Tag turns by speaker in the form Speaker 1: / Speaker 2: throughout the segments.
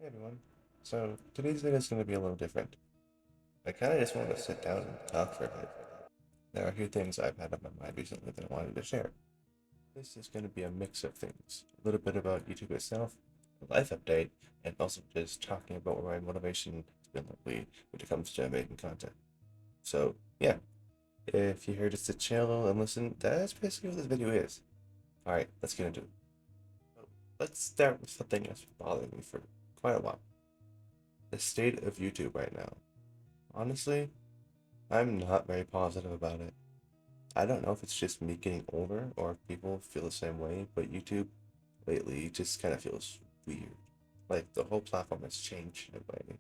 Speaker 1: Hey everyone. So today's video is going to be a little different. I kind of just wanted to sit down and talk for a bit. There are a few things I've had on my mind recently that I wanted to share. This is going to be a mix of things. A little bit about YouTube itself, a life update, and also just talking about where my motivation has been lately when it comes to making content. So yeah, if you're here just to chill and listen, that's basically what this video is. Alright, let's get into it. So, let's start with something that's been bothering me for quite a while. The state of YouTube right now. Honestly, I'm not very positive about it. I don't know if it's just me getting older or if people feel the same way, but YouTube lately just kind of feels weird. Like the whole platform has changed in a way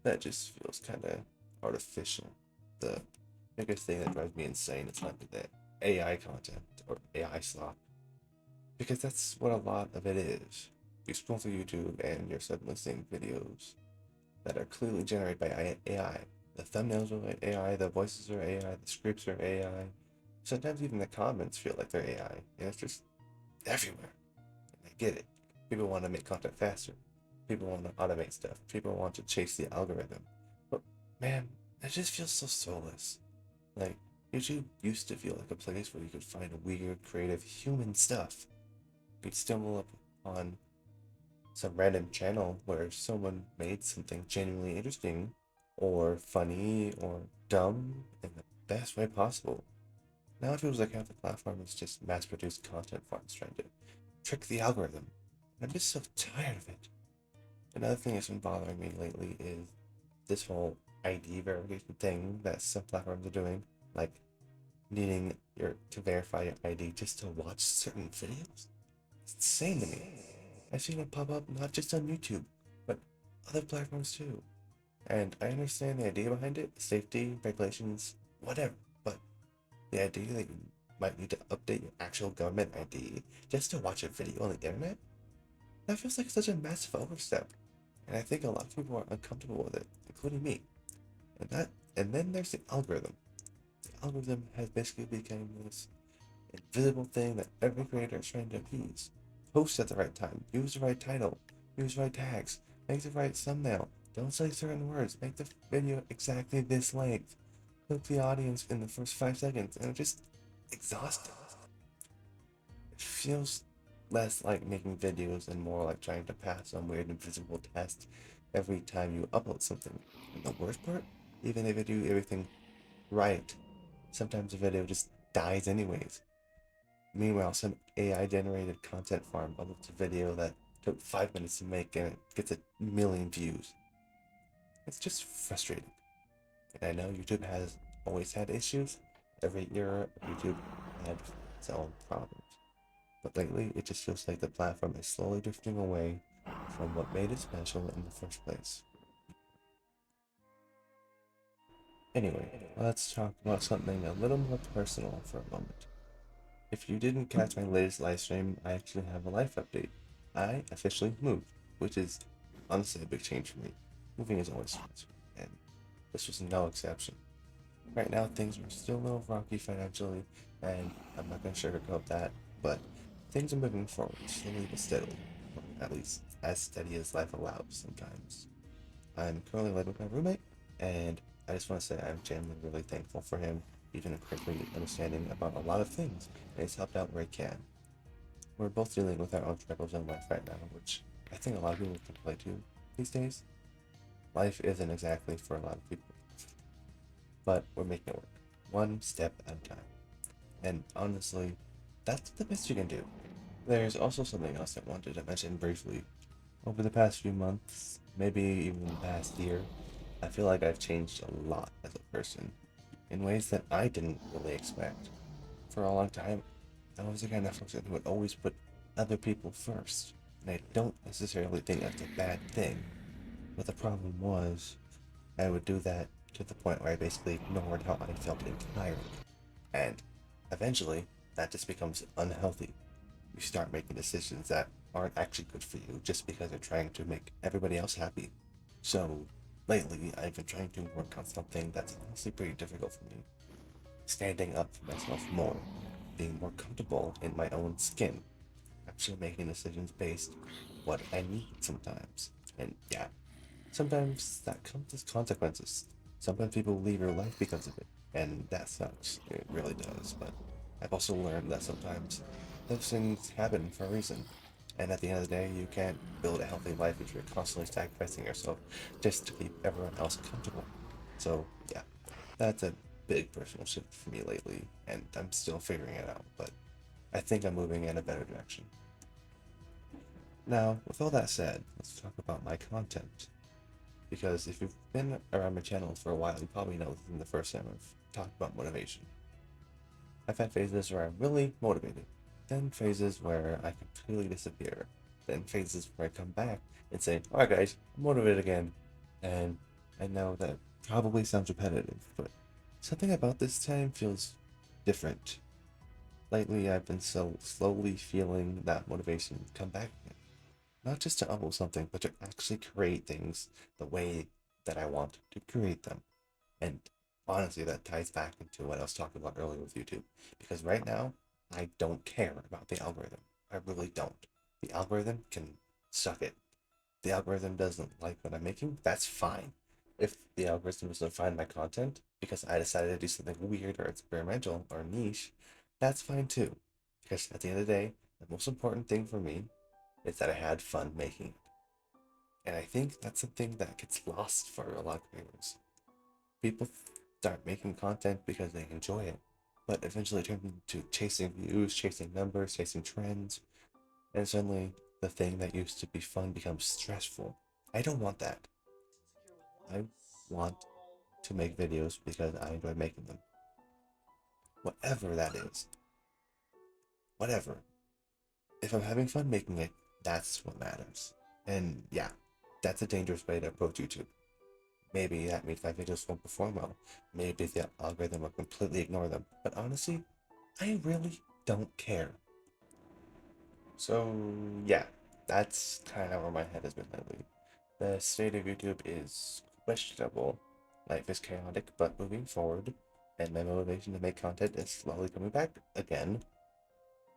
Speaker 1: that just feels kind of artificial. The biggest thing that drives me insane is not the AI content or AI slop, because that's what a lot of it is. You scroll through YouTube and you're suddenly seeing videos that are clearly generated by AI. The thumbnails are like AI, the voices are AI, the scripts are AI. Sometimes even the comments feel like they're AI, and it's just everywhere. And I get it. People want to make content faster. People want to automate stuff. People want to chase the algorithm. But man, it just feels so soulless. Like, YouTube used to feel like a place where you could find weird, creative, human stuff. You'd stumble upon some random channel where someone made something genuinely interesting or funny or dumb in the best way possible. Now it feels like half the platform is just mass-produced content farms trying to trick the algorithm. I'm just so tired of it. Another thing that's been bothering me lately is this whole ID verification thing that some platforms are doing, like needing your to verify your ID just to watch certain videos. It's insane to me. I've seen it pop up not just on YouTube, but other platforms too. And I understand the idea behind it, safety, regulations, whatever, but the idea that you might need to update your actual government ID just to watch a video on the internet? That feels like such a massive overstep. And I think a lot of people are uncomfortable with it, including me. And then there's the algorithm. The algorithm has basically become this invisible thing that every creator is trying to appease. Post at the right time, use the right title, use the right tags, make the right thumbnail, don't say certain words, make the video exactly this length, hook the audience in the first 5 seconds, and it's just exhausting. It feels less like making videos and more like trying to pass some weird invisible test every time you upload something. And the worst part, even if you do everything right, sometimes the video just dies anyways. Meanwhile, some AI generated content farm uploads a video that took 5 minutes to make and it gets a million views. It's just frustrating. And I know YouTube has always had issues. Every era, YouTube had its own problems. But lately, it just feels like the platform is slowly drifting away from what made it special in the first place. Anyway, let's talk about something a little more personal for a moment. If you didn't catch my latest live stream, I actually have a life update. I officially moved, which is honestly a big change for me. Moving is always stressful, and this was no exception. Right now, things are still a little rocky financially, and I'm not going to sugarcoat that, but things are moving forward slowly but steadily, or at least as steady as life allows sometimes. I'm currently living with my roommate, and I just want to say I'm genuinely really thankful for him, even quickly understanding about a lot of things, and he's helped out where he can. We're both dealing with our own struggles in life right now, which I think a lot of people can relate to these days. Life isn't exactly for a lot of people, but we're making it work, one step at a time. And honestly, that's the best you can do. There's also something else I wanted to mention briefly. Over the past few months, maybe even the past year, I feel like I've changed a lot as a person in ways that I didn't really expect. For a long time, I was the kind of person who would always put other people first, and I don't necessarily think that's a bad thing. But the problem was, I would do that to the point where I basically ignored how I felt entirely. And eventually, that just becomes unhealthy. You start making decisions that aren't actually good for you just because you're trying to make everybody else happy. So, lately, I've been trying to work on something that's honestly pretty difficult for me. Standing up for myself more, being more comfortable in my own skin, actually making decisions based what I need sometimes. And yeah, sometimes that comes as consequences. Sometimes people leave your life because of it, and that sucks. It really does. But I've also learned that sometimes those things happen for a reason. And at the end of the day, you can't build a healthy life if you're constantly sacrificing yourself just to keep everyone else comfortable. So yeah, that's a big personal shift for me lately, and I'm still figuring it out, but I think I'm moving in a better direction. Now, with all that said, let's talk about my content. Because if you've been around my channel for a while, you probably know this isn't the first time I've talked about motivation. I've had phases where I'm really motivated, then phases where I completely disappear, then phases where I come back and say, alright guys, I'm motivated again. And I know that probably sounds repetitive, but something about this time feels different. Lately, I've been so slowly feeling that motivation come back again. Not just to upload something, but to actually create things the way that I want to create them. And honestly, that ties back into what I was talking about earlier with YouTube. Because right now, I don't care about the algorithm. I really don't. The algorithm can suck it. The algorithm doesn't like what I'm making, that's fine. If the algorithm doesn't find my content because I decided to do something weird or experimental or niche, that's fine too. Because at the end of the day, the most important thing for me is that I had fun making it. And I think that's something that gets lost for a lot of creators. People start making content because they enjoy it, but eventually turn into chasing views, chasing numbers, chasing trends, and suddenly the thing that used to be fun becomes stressful. I don't want that. I want to make videos because I enjoy making them. Whatever that is. Whatever. If I'm having fun making it, that's what matters. And yeah, that's a dangerous way to approach YouTube. Maybe that means my videos won't perform well. Maybe the algorithm will completely ignore them. But honestly, I really don't care. So yeah, that's kind of where my head has been lately. The state of YouTube is questionable. Life is chaotic, but moving forward, and my motivation to make content is slowly coming back again.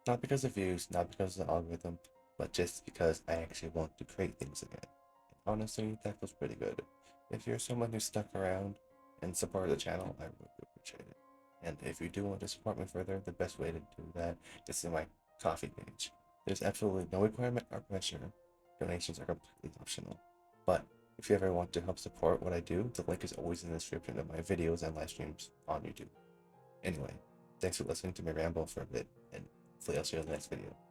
Speaker 1: Not because of views, not because of the algorithm, but just because I actually want to create things again. Honestly, that feels pretty good. If you're someone who's stuck around and supported the channel, I really appreciate it. And if you do want to support me further, the best way to do that is in my Coffee page. There's absolutely no requirement or pressure. Donations are completely optional. But if you ever want to help support what I do, the link is always in the description of my videos and live streams on YouTube. Anyway, thanks for listening to me ramble for a bit, and hopefully I'll see you in the next video.